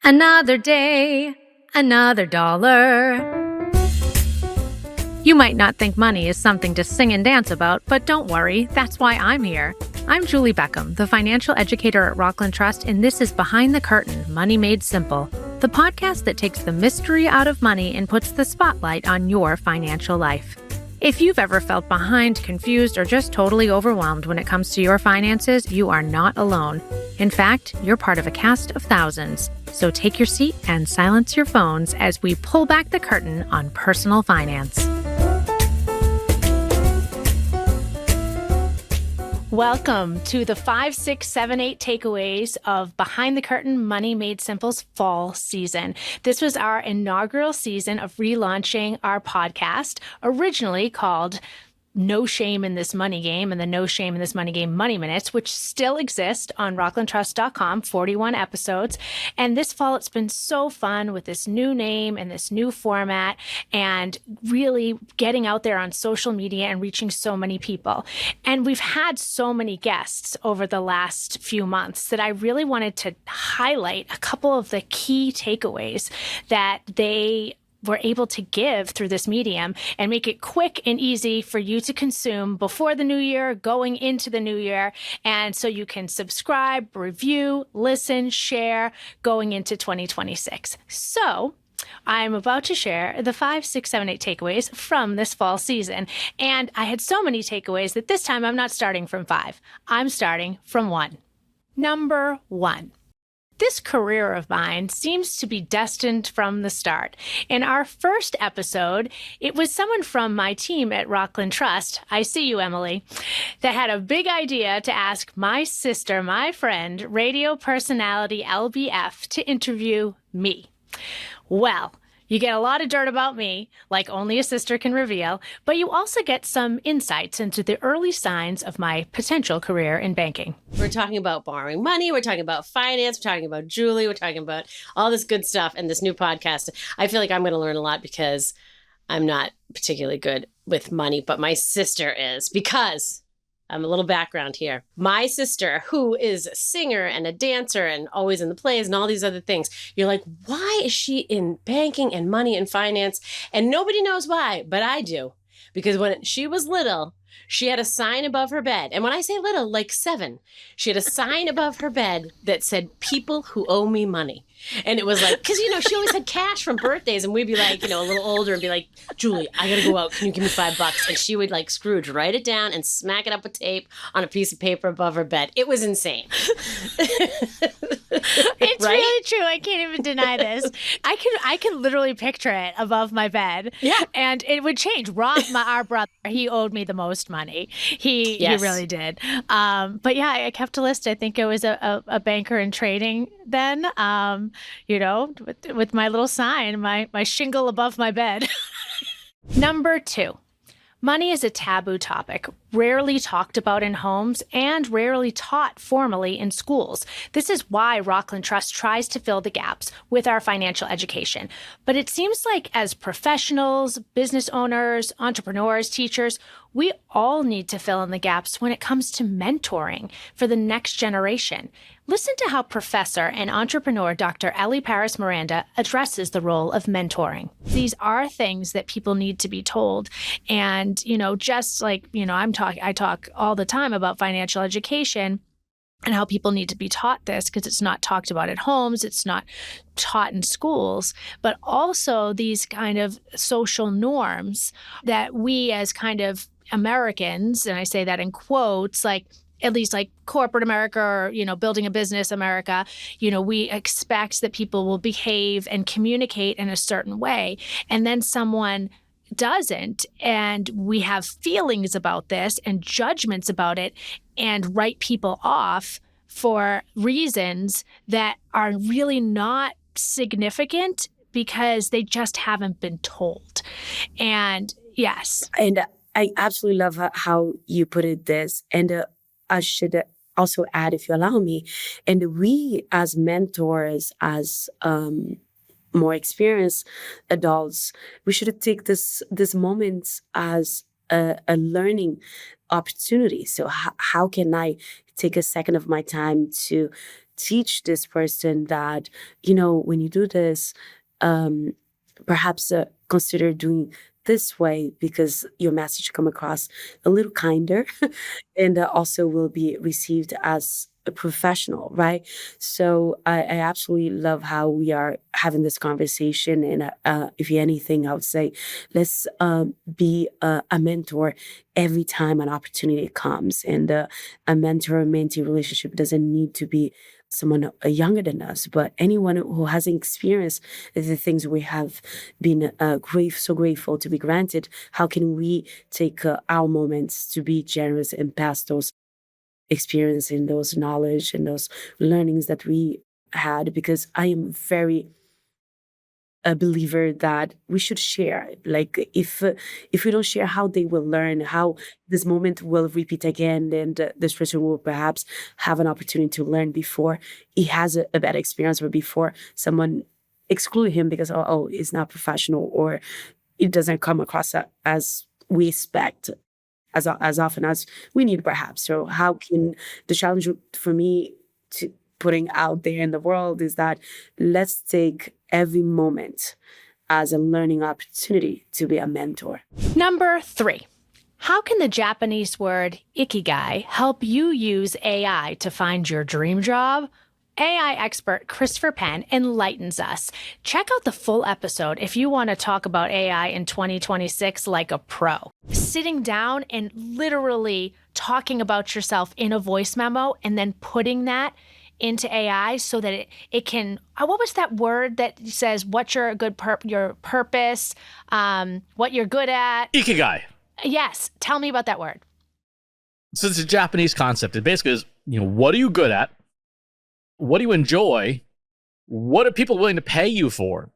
Another day, another dollar. You might not think money is something to sing and dance about, but don't worry, that's why I'm here. I'm Julie Beckham, the financial educator at Rockland Trust, and this is Behind the Curtain, Money Made Simple, the podcast that takes the mystery out of money and puts the spotlight on your financial life. If you've ever felt behind, confused, or just totally overwhelmed when it comes to your finances, you are not alone. In fact, you're part of a cast of thousands. So take your seat and silence your phones as we pull back the curtain on personal finance. Welcome to the 5, 6, 7, 8 takeaways of Behind the Curtain Money Made Simple's fall season. This was our inaugural season of relaunching our podcast, originally called No Shame in This Money Game and the No Shame in This Money Game Money Minutes, which still exist on rocklandtrust.com, 41 episodes. And this fall, it's been so fun with this new name and this new format and really getting out there on social media and reaching so many people. And we've had so many guests over the last few months that I really wanted to highlight a couple of the key takeaways that they were able to give through this medium and make it quick and easy for you to consume before the new year, going into the new year. And so you can subscribe, review, listen, share going into 2026. So I'm about to share the 5, 6, 7, 8 takeaways from this fall season. And I had so many takeaways that this time I'm not starting from 5. I'm starting from 1. Number 1. This career of mine seems to be destined from the start. In our first episode, it was someone from my team at Rockland Trust, I see you, Emily, that had a big idea to ask my sister, my friend, radio personality LBF, to interview me. Well, you get a lot of dirt about me, like only a sister can reveal, but you also get some insights into the early signs of my potential career in banking. We're talking about borrowing money. We're talking about finance. We're talking about Julie. We're talking about all this good stuff in this new podcast. I feel like I'm going to learn a lot because I'm not particularly good with money, but my sister is, because a little background here. My sister, who is a singer and a dancer and always in the plays and all these other things, you're like, why is she in banking and money and finance? And nobody knows why, but I do. Because when she was little, she had a sign above her bed. And when I say little, like 7, she had a sign above her bed that said, "People who owe me money." And it was like, because, she always had cash from birthdays, and we'd be like, a little older and be like, "Julie, I got to go out. Can you give me $5? And she would, like Scrooge, write it down and smack it up with tape on a piece of paper above her bed. It was insane. It's right? Really true. I can't even deny this. I can literally picture it above my bed. Yeah. And it would change. Rob, our brother, he owed me the most money. He really did. But yeah, I kept a list. I think I was a banker in trading then, with my little sign, my shingle above my bed. Number 2. Money is a taboo topic, rarely talked about in homes and rarely taught formally in schools. This is why Rockland Trust tries to fill the gaps with our financial education. But it seems like as professionals, business owners, entrepreneurs, teachers, we all need to fill in the gaps when it comes to mentoring for the next generation. Listen to how professor and entrepreneur Dr. Ellie Paris Miranda addresses the role of mentoring. These are things that people need to be told. And, just like, I talk all the time about financial education and how people need to be taught this because it's not talked about at homes, it's not taught in schools, but also these kind of social norms that we as kind of Americans, and I say that in quotes, like at least like corporate America or, building a business America, we expect that people will behave and communicate in a certain way. And then someone doesn't, and we have feelings about this and judgments about it and write people off for reasons that are really not significant because they just haven't been told. And yes. And I absolutely love how you put it this. And I should also add, if you allow me, and we as mentors, as more experienced adults, we should take this moments as a learning opportunity. So how can I take a second of my time to teach this person that, when you do this, perhaps consider doing this way because your message come across a little kinder and also will be received as a professional, right? So I absolutely love how we are having this conversation. And if anything, I would say let's be a mentor every time an opportunity comes. And a mentor-mentee relationship doesn't need to be someone younger than us, but anyone who hasn't experienced the things we have been so grateful to be granted. How can we take our moments to be generous and pass those experience and those knowledge and those learnings that we had? Because I am very a believer that we should share. Like if we don't share, how they will learn, how this moment will repeat again, and this person will perhaps have an opportunity to learn before he has a bad experience or before someone exclude him because it's not professional or it doesn't come across as we expect as often as we need perhaps. So how can the challenge for me to putting out there in the world is that let's take every moment as a learning opportunity to be a mentor. Number 3. How can the Japanese word ikigai help you use AI to find your dream job? AI expert Christopher Penn enlightens us. Check out the full episode if you want to talk about AI in 2026 like a pro. Sitting down and literally talking about yourself in a voice memo and then putting that into AI so that it can, what was that word that says what's your good your purpose, what you're good at? Ikigai. Yes. Tell me about that word. So it's a Japanese concept. It basically is, what are you good at? What do you enjoy? What are people willing to pay you for?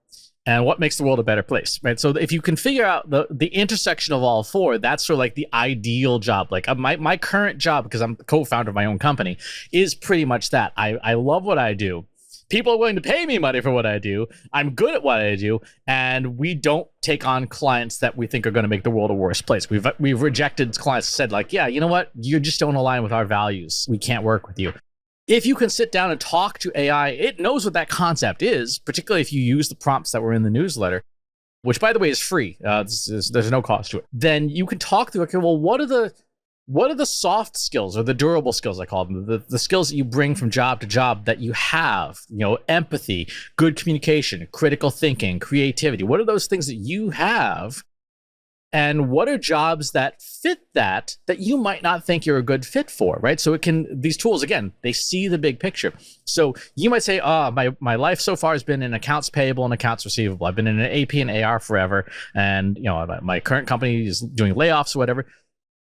And what makes the world a better place, right? So if you can figure out the intersection of all four, that's sort of like the ideal job. Like my current job, because I'm the co-founder of my own company, is pretty much that. I love what I do. People are willing to pay me money for what I do. I'm good at what I do. And we don't take on clients that we think are going to make the world a worse place. We've rejected clients who said like, yeah, you know what? You just don't align with our values. We can't work with you. If you can sit down and talk to AI, it knows what that concept is, particularly if you use the prompts that were in the newsletter, which, by the way, is free. There's no cost to it. Then you can talk through, okay, well, what are the soft skills or the durable skills, I call them, the skills that you bring from job to job that you have, empathy, good communication, critical thinking, creativity. What are those things that you have? And what are jobs that fit that you might not think you're a good fit for, right? So these tools, again, they see the big picture. So you might say, my life so far has been in accounts payable and accounts receivable. I've been in an AP and AR forever. And, my current company is doing layoffs or whatever.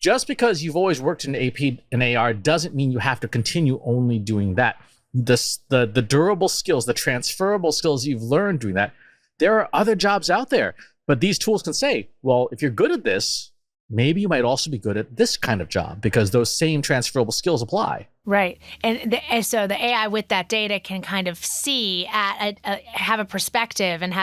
Just because you've always worked in AP and AR doesn't mean you have to continue only doing that. The durable skills, the transferable skills you've learned doing that, there are other jobs out there. But these tools can say, well, if you're good at this, maybe you might also be good at this kind of job because those same transferable skills apply. Right. And so the AI with that data can kind of see, have a perspective and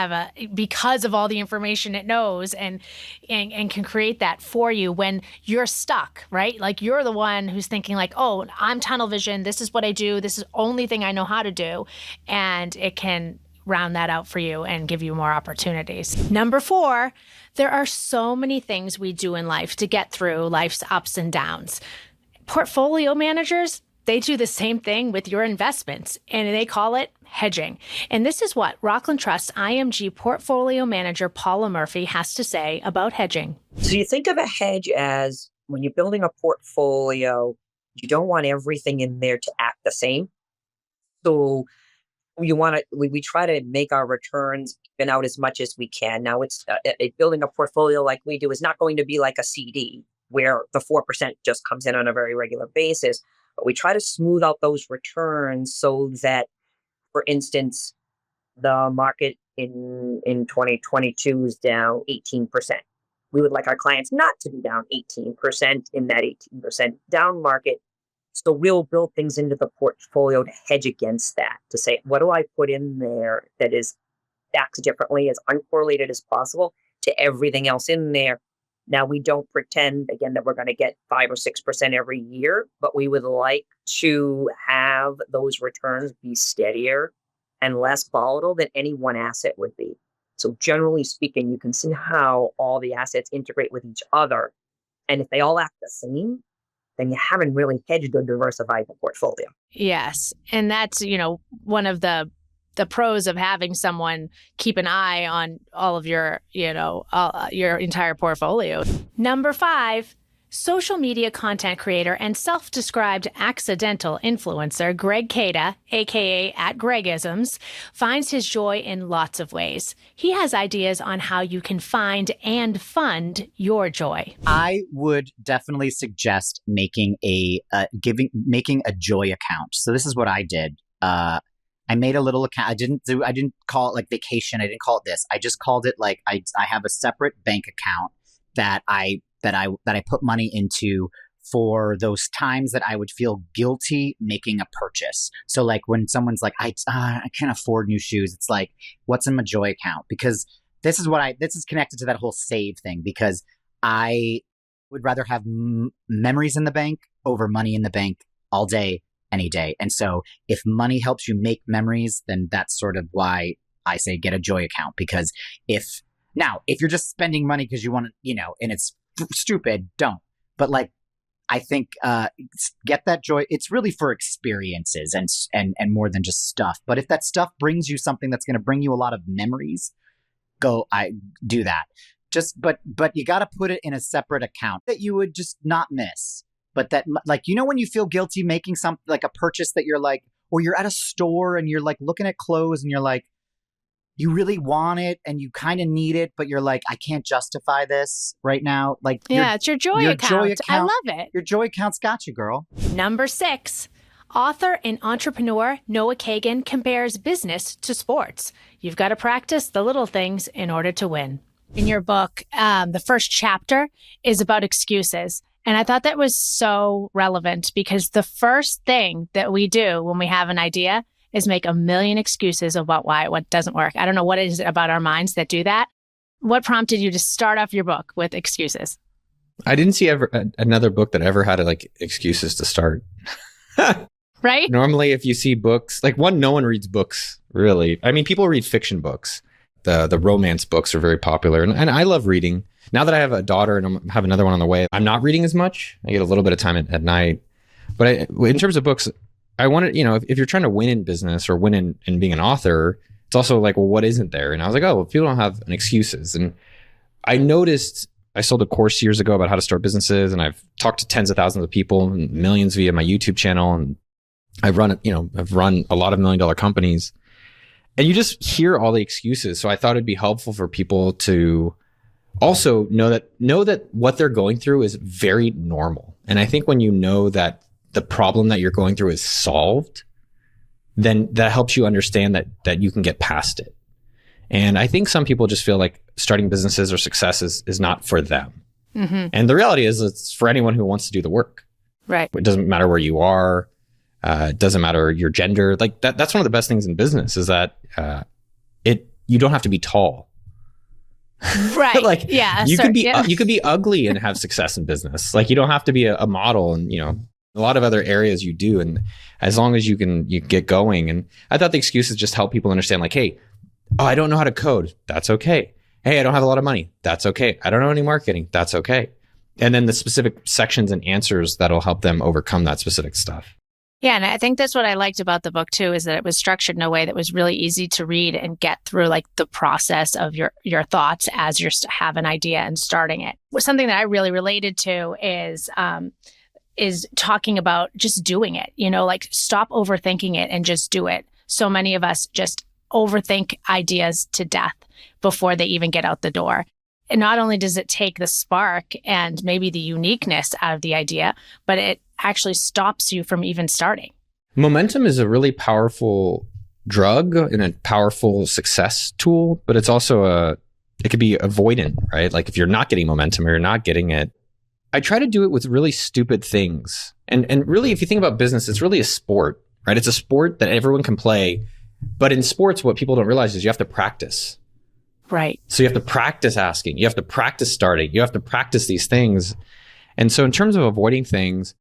because of all the information it knows and can create that for you when you're stuck, right? Like you're the one who's thinking like, oh, I'm tunnel vision. This is what I do. This is the only thing I know how to do. And it can round that out for you and give you more opportunities. Number 4, there are so many things we do in life to get through life's ups and downs. Portfolio managers, they do the same thing with your investments, and they call it hedging. And this is what Rockland Trust IMG portfolio manager Paula Murphy has to say about hedging. So you think of a hedge as when you're building a portfolio, you don't want everything in there to act the same. So we try to make our returns even out as much as we can. Now, it's building a portfolio like we do is not going to be like a CD where the 4% just comes in on a very regular basis. But we try to smooth out those returns so that, for instance, the market in 2022 is down 18%. We would like our clients not to be down 18% in that 18% down market. So we'll build things into the portfolio to hedge against that, to say, what do I put in there that acts differently, as uncorrelated as possible to everything else in there? Now, we don't pretend, again, that we're going to get 5 or 6% every year, but we would like to have those returns be steadier and less volatile than any one asset would be. So generally speaking, you can see how all the assets integrate with each other. And if they all act the same, then you haven't really hedged or diversified the portfolio. Yes. And that's, one of the pros of having someone keep an eye on all of your, your entire portfolio. Number 5, social media content creator and self-described accidental influencer Greg Cada, aka @Gregisms, finds his joy in lots of ways. He has ideas on how you can find and fund your joy. I would definitely suggest making a joy account. So this is what I did. I made a little account. I didn't call it like vacation. I didn't call it this. I just called it like I have a separate bank account that I put money into for those times that I would feel guilty making a purchase. So like when someone's like, I can't afford new shoes. It's like, what's in my joy account? Because this is connected to that whole save thing, because I would rather have memories in the bank over money in the bank all day, any day. And so if money helps you make memories, then that's sort of why I say get a joy account. Because if you're just spending money because you want to, and it's stupid, don't. But like, I think get that joy. It's really for experiences and more than just stuff. But if that stuff brings you something that's going to bring you a lot of memories, I do that. But you got to put it in a separate account that you would just not miss. But that, like, when you feel guilty making something like a purchase that you're like, or you're at a store and you're like looking at clothes and you're like, you really want it and you kind of need it, but you're like, I can't justify this right now. Like, it's your joy account. I love it. Your joy account's got you, girl. Number 6, author and entrepreneur Noah Kagan compares business to sports. You've got to practice the little things in order to win. In your book, the first chapter is about excuses. And I thought that was so relevant because the first thing that we do when we have an idea is make a million excuses about what doesn't work. I don't know what it is about our minds that do that. What prompted you to start off your book with excuses? I didn't see another book that ever had like excuses to start. Right? Normally, if you see books, like no one reads books, really. I mean, people read fiction books. The romance books are very popular. And I love reading. Now that I have a daughter and I have another one on the way, I'm not reading as much. I get a little bit of time at night. But in terms of books, I wanted, if you're trying to win in business or win in being an author, it's also like, well, what isn't there? And I was like, well, people don't have excuses. And I noticed I sold a course years ago about how to start businesses, and I've talked to tens of thousands of people and millions via my YouTube channel. And I've run a lot of $1 million companies, and you just hear all the excuses. So I thought it'd be helpful for people to also know that what they're going through is very normal. And I think when you know that the problem that you're going through is solved, then that helps you understand that you can get past it. And I think some people just feel like starting businesses or success is not for them. Mm-hmm. And the reality is it's for anyone who wants to do the work. Right. It doesn't matter where you are. It doesn't matter your gender. Like that's one of the best things in business is that you don't have to be tall. Right. Like you could be ugly and have success in business. Like you don't have to be a model, and a lot of other areas you do. And as long as you get going. And I thought the excuses just help people understand, like, hey, I don't know how to code. That's okay. Hey, I don't have a lot of money. That's okay. I don't know any marketing. That's okay. And then the specific sections and answers that'll help them overcome that specific stuff. Yeah, and I think that's what I liked about the book too, is that it was structured in a way that was really easy to read and get through, like the process of your thoughts as you have an idea and starting it. Something that I really related to is talking about just doing it. Like stop overthinking it and just do it. So many of us just overthink ideas to death before they even get out the door. And not only does it take the spark and maybe the uniqueness out of the idea, but it actually stops you from even starting. Momentum is a really powerful drug and a powerful success tool, but it's also it could be avoidant, right? Like if you're not getting momentum or you're not getting it, I try to do it with really stupid things. And really, if you think about business, it's really a sport, right? It's a sport that everyone can play. But in sports, what people don't realize is you have to practice. Right. So you have to practice asking. You have to practice starting. You have to practice these things. And so in terms of avoiding things,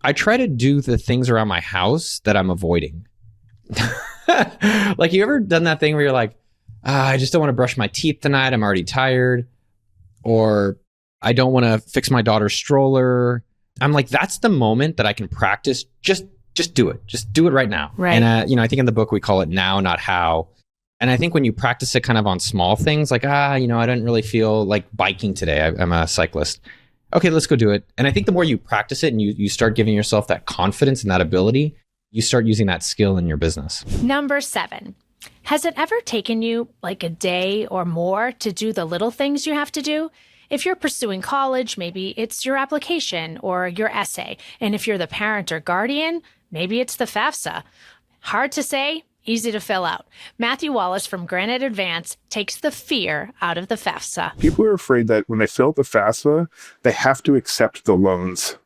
I try to do the things around my house that I'm avoiding. Like, you ever done that thing where you're like, I just don't want to brush my teeth tonight. I'm already tired. Or I don't want to fix my daughter's stroller. I'm like, that's the moment that I can practice. Just do it. Just do it right now. Right. And, I think in the book we call it now, not how. And I think when you practice it kind of on small things, like, I didn't really feel like biking today. I'm a cyclist. Okay, let's go do it. And I think the more you practice it and you start giving yourself that confidence and that ability, you start using that skill in your business. Number 7. Has it ever taken you like a day or more to do the little things you have to do? If you're pursuing college, maybe it's your application or your essay. And if you're the parent or guardian, maybe it's the FAFSA. Hard to say, easy to fill out. Matthew Wallace from Granite Advance takes the fear out of the FAFSA. People are afraid that when they fill out the FAFSA, they have to accept the loans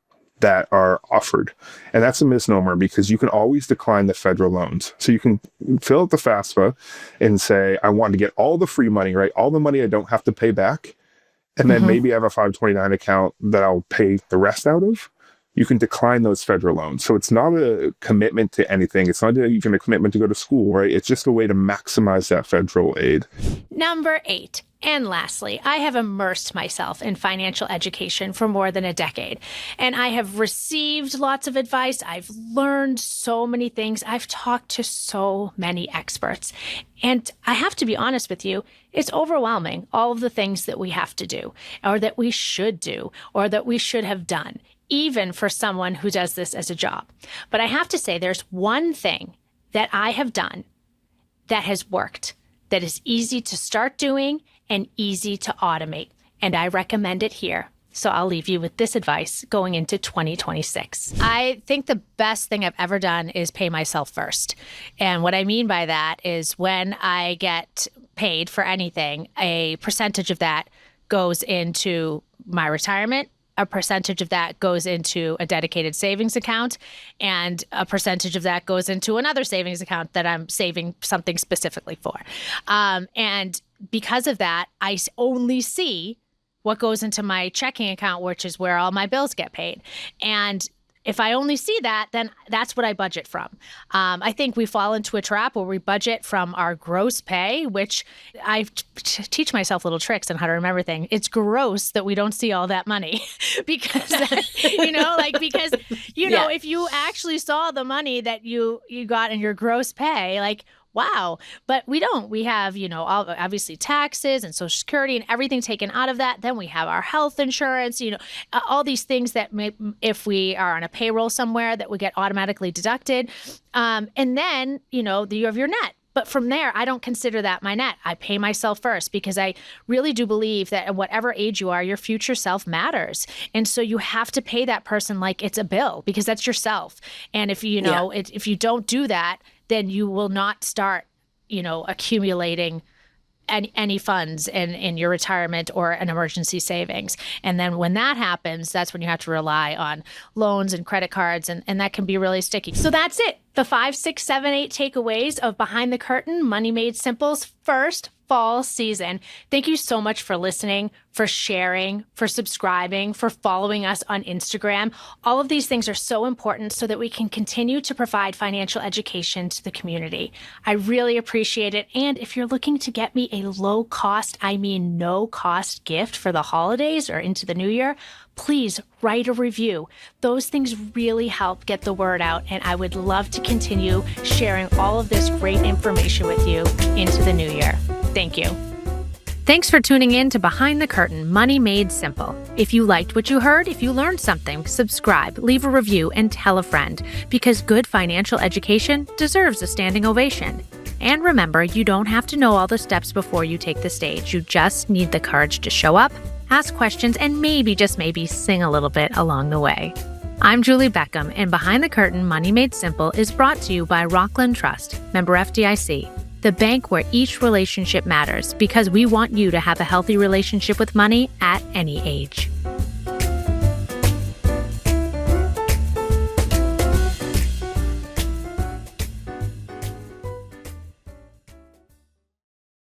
that are offered. And that's a misnomer, because you can always decline the federal loans. So you can fill out the FAFSA and say, I want to get all the free money, right? All the money I don't have to pay back. And then maybe I have a 529 account that I'll pay the rest out of. You can decline those federal loans. So it's not a commitment to anything. It's not even a commitment to go to school, right? It's just a way to maximize that federal aid. Number 8. And lastly, I have immersed myself in financial education for more than a decade, and I have received lots of advice. I've learned so many things. I've talked to so many experts, and I have to be honest with you, it's overwhelming, all of the things that we have to do, or that we should do, or that we should have done, even for someone who does this as a job. But I have to say, there's one thing that I have done that has worked, that is easy to start doing and easy to automate. And I recommend it here. So I'll leave you with this advice going into 2026. I think the best thing I've ever done is pay myself first. And what I mean by that is when I get paid for anything, a percentage of that goes into my retirement. A percentage of that goes into a dedicated savings account, and a percentage of that goes into another savings account that I'm saving something specifically for. And because of that, I only see what goes into my checking account, which is where all my bills get paid. And if I only see that, then that's what I budget from. I think we fall into a trap where we budget from our gross pay, which I teach myself little tricks on how to remember things. It's gross that we don't see all that money because, if you actually saw the money that you got in your gross pay, like, wow. But we don't. We have, obviously taxes and Social Security and everything taken out of that. Then we have our health insurance, all these things that if we are on a payroll somewhere that would get automatically deducted. And then, you have your net. But from there, I don't consider that my net. I pay myself first because I really do believe that at whatever age you are, your future self matters. And so you have to pay that person like it's a bill because that's yourself. And if if you don't do that, then you will not start, accumulating any funds in your retirement or an emergency savings. And then when that happens, that's when you have to rely on loans and credit cards, and that can be really sticky. So that's it. The 5, 6, 7, 8 takeaways of Behind the Curtain, Money Made Simple's first fall season. Thank you so much for listening, for sharing, for subscribing, for following us on Instagram. All of these things are so important so that we can continue to provide financial education to the community. I really appreciate it. And if you're looking to get me a low cost, no cost gift for the holidays or into the new year, please write a review. Those things really help get the word out, and I would love to continue sharing all of this great information with you into the new year. Thank you. Thanks for tuning in to Behind the Curtain, Money Made Simple. If you liked what you heard, if you learned something, subscribe, leave a review, and tell a friend, because good financial education deserves a standing ovation. And remember, you don't have to know all the steps before you take the stage. You just need the courage to show up, ask questions, and maybe, just maybe, sing a little bit along the way. I'm Julie Beckham, and Behind the Curtain, Money Made Simple is brought to you by Rockland Trust, member FDIC, the bank where each relationship matters, because we want you to have a healthy relationship with money at any age.